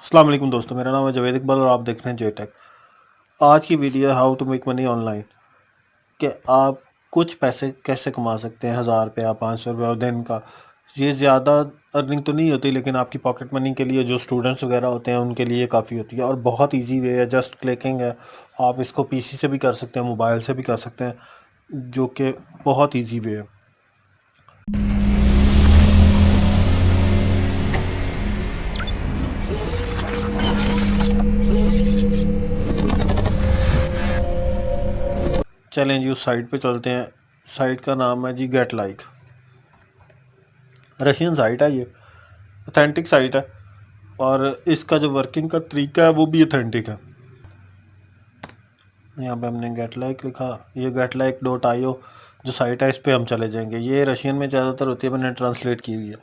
अस्सलाम वालेकुम दोस्तों, मेरा नाम है जावेद इकबाल और आप देख रहे हैं जे टेक। आज की वीडियो है how to make money online, कि आप कुछ पैसे कैसे कमा सकते हैं। 1000 रुपया, 500 रुपया दिन का। ये ज़्यादा अर्निंग तो नहीं होती, लेकिन आपकी पॉकेट मनी के लिए, जो स्टूडेंट्स वगैरह होते हैं उनके लिए काफ़ी होती है। और बहुत इजी वे है, जस्ट क्लिकिंग है। आप इसको पीसी से भी कर सकते हैं, मोबाइल से भी कर सकते हैं, जो कि बहुत ईजी वे है। चलें जी, उस साइट पे चलते हैं। साइट का नाम है जी गेट लाइक। रशियन साइट है ये, ऑथेंटिक साइट है, और इसका जो वर्किंग का तरीका है वो भी ऑथेंटिक है। यहाँ पे हमने गेट लाइक लिखा, ये गेट लाइक डॉट आई ओ जो साइट है, इस पे हम चले जाएंगे। ये रशियन में ज़्यादातर होती है, मैंने ट्रांसलेट की हुई है।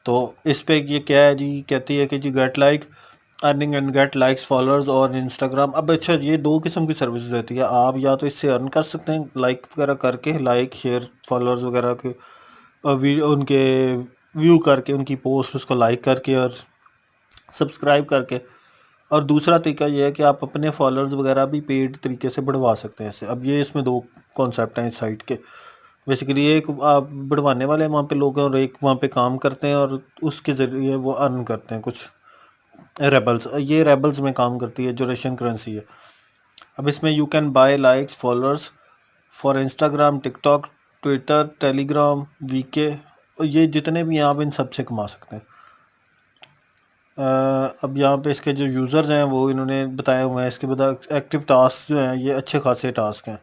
तो इस पे ये क्या है जी, कहती है कि जी get like earning and get likes followers और इंस्टाग्राम। अब अच्छा, ये दो किस्म की सर्विस रहती है। आप या तो इससे अर्न कर सकते हैं लाइक वगैरह करके, लाइक शेयर फॉलोअर्स वगैरह के, उनके व्यू करके, उनकी पोस्ट उसको लाइक करके और सब्सक्राइब करके। और दूसरा तरीका ये है कि आप अपने फॉलोअर्स वगैरह भी पेड तरीके से बढ़वा सकते हैं इससे। अब ये इसमें दो कॉन्सेप्ट हैं इस साइट के। बेसिकली एक आप बढ़वाने वाले वहाँ पे लोग हैं, और एक वहाँ पे काम करते हैं और उसके ज़रिए वो अर्न करते हैं कुछ। रेबल्स, ये रेबल्स में काम करती है, जो रशियन करेंसी है। अब इसमें you can buy likes followers for Instagram, TikTok, Twitter, Telegram, VK, और ये जितने भी हैं आप इन सब से कमा सकते हैं। अब यहाँ पे इसके जो यूज़र्स हैं वो इन्होंने बताया हुआ है। इसके बाद एक्टिव टास्क जो हैं, ये अच्छे खासे टास्क हैं।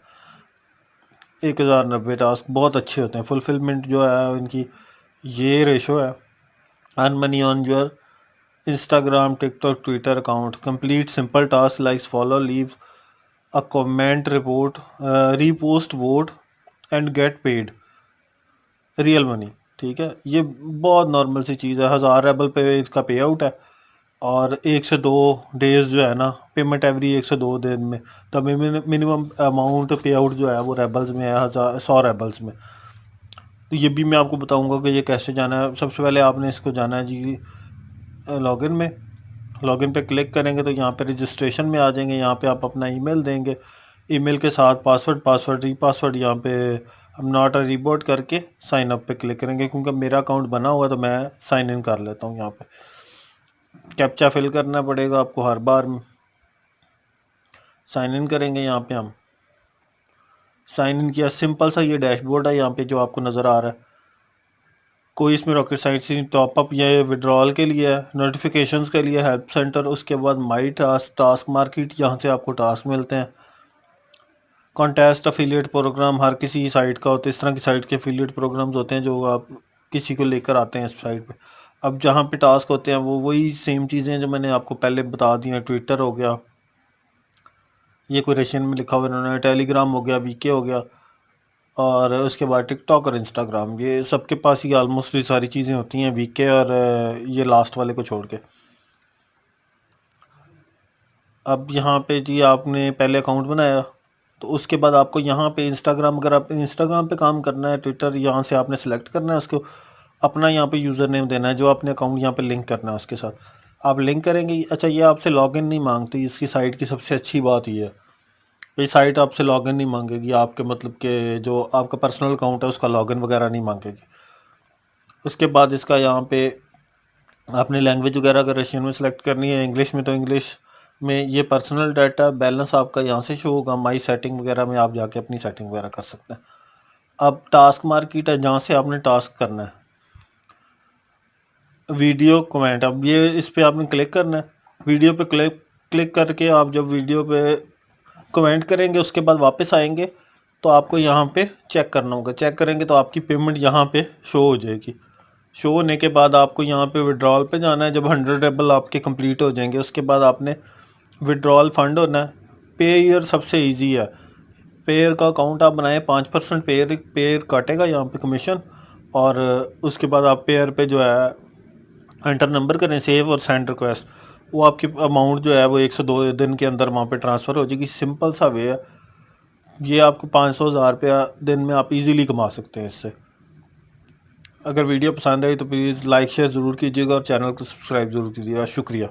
1090 टास्क बहुत अच्छे होते हैं। फुलफिलमेंट जो है इनकी, ये रेशो है। Earn money on your Instagram, TikTok, Twitter account, complete simple task likes follow, leave a comment, report, repost, vote and get paid real money. ठीक है, ये बहुत नॉर्मल सी चीज़ है। 1000 रेबल पे इसका पे आउट है, और 1 से 2 डेज जो है ना, पेमेंट एवरी 1 से 2 दिन में। तब मिनिमम अमाउंट पे आउट जो है वो रेबल्स में है, 100 रेबल्स में। तो ये भी मैं आपको बताऊंगा कि ये कैसे जाना है। सबसे पहले आपने इसको जाना है जी लॉगिन में। लॉगिन पे क्लिक करेंगे तो यहाँ पे रजिस्ट्रेशन में आ जाएंगे। यहाँ पे आप अपना ईमेल देंगे, ईमेल के साथ पासवर्ड रीपासवर्ड। यहाँ पे हम नॉट अ रिपोर्ट करके साइन अप पे क्लिक करेंगे, क्योंकि मेरा अकाउंट बना हुआ है तो मैं साइन इन कर लेता हूँ। यहाँ पे कैप्चा फिल करना पड़ेगा आपको हर बार। साइन इन करेंगे, यहाँ पे हम साइन इन किया। सिंपल सा ये डैशबोर्ड है यहाँ पे जो आपको नज़र आ रहा है। कोई इसमें रॉकेट साइंस नहीं। टॉपअप ये विड्रॉल के लिए है, नोटिफिकेशंस के लिए हेल्प सेंटर, उसके बाद माई टास्क, टास्क मार्केट, यहाँ से आपको टास्क मिलते हैं। कॉन्टेस्ट, अफिलिएट प्रोग्राम हर किसी साइट का होता है। इस तरह की साइट के अफिलिएट प्रोग्राम्स होते हैं जो आप किसी को लेकर आते हैं इस साइट पे। अब जहाँ पे टास्क होते हैं वो वही सेम चीज़ें हैं जो मैंने आपको पहले बता दी हैं। ट्विटर हो गया, ये कोई रशियन में लिखा हुआ इन्होंने, टेलीग्राम हो गया, वीके हो गया, और उसके बाद टिकटॉक और इंस्टाग्राम। ये सबके पास ही ऑलमोस्ट ये सारी चीज़ें होती हैं, वीके और ये लास्ट वाले को छोड़ के। अब यहाँ पे जी आपने पहले अकाउंट बनाया, तो उसके बाद आपको यहाँ पे इंस्टाग्राम, अगर आप इंस्टाग्राम पे काम करना है, ट्विटर यहाँ से आपने सेलेक्ट करना है उसको। अपना यहाँ पे यूज़र नेम देना है जो आपने अकाउंट यहाँ पे लिंक करना है उसके साथ। आप लिंक करेंगे। अच्छा, ये आपसे लॉगिन नहीं मांगती। इसकी साइट की सबसे अच्छी बात ये है, ये साइट आपसे लॉगिन नहीं मांगेगी। आपके मतलब के जो आपका पर्सनल अकाउंट है उसका लॉगिन वगैरह नहीं मांगेगी। उसके बाद इसका यहाँ पे आपने लैंग्वेज वगैरह अगर रशियन में सेलेक्ट करनी है, इंग्लिश में तो इंग्लिश में। ये पर्सनल डाटा बैलेंस आपका यहाँ से शो होगा। माई सेटिंग वगैरह में आप जाके अपनी सेटिंग वगैरह कर सकते हैं। अब टास्क मार्केट है, जहाँ से आपने टास्क करना है। वीडियो कमेंट, अब ये इस पे आपने क्लिक करना है। वीडियो पे क्लिक क्लिक करके आप जब वीडियो पे कमेंट करेंगे, उसके बाद वापस आएंगे तो आपको यहाँ पे चेक करना होगा। चेक करेंगे तो आपकी पेमेंट यहाँ पे शो हो जाएगी। शो होने के बाद आपको यहाँ पे विड्रॉल पे जाना है। जब 100 रेबल आपके कंप्लीट हो जाएंगे, उसके बाद आपने विड्रॉल फंड होना है। पेयर सबसे इजी है। पेयर का अकाउंट आप बनाएं, 5% पेयर पेयर काटेगा यहाँ पे कमीशन। और उसके बाद आप पेयर पे जो है एंटर नंबर करें, सेव और सेंड रिक्वेस्ट। वो आपकी अमाउंट जो है वो 1 से 2 दिन के अंदर वहाँ पे ट्रांसफ़र हो जाएगी। सिंपल सा वे है। ये आपको 500 1000 रुपया दिन में आप इजीली कमा सकते हैं इससे। अगर वीडियो पसंद आई तो प्लीज़ लाइक शेयर ज़रूर कीजिएगा और चैनल को सब्सक्राइब ज़रूर कीजिएगा। शुक्रिया।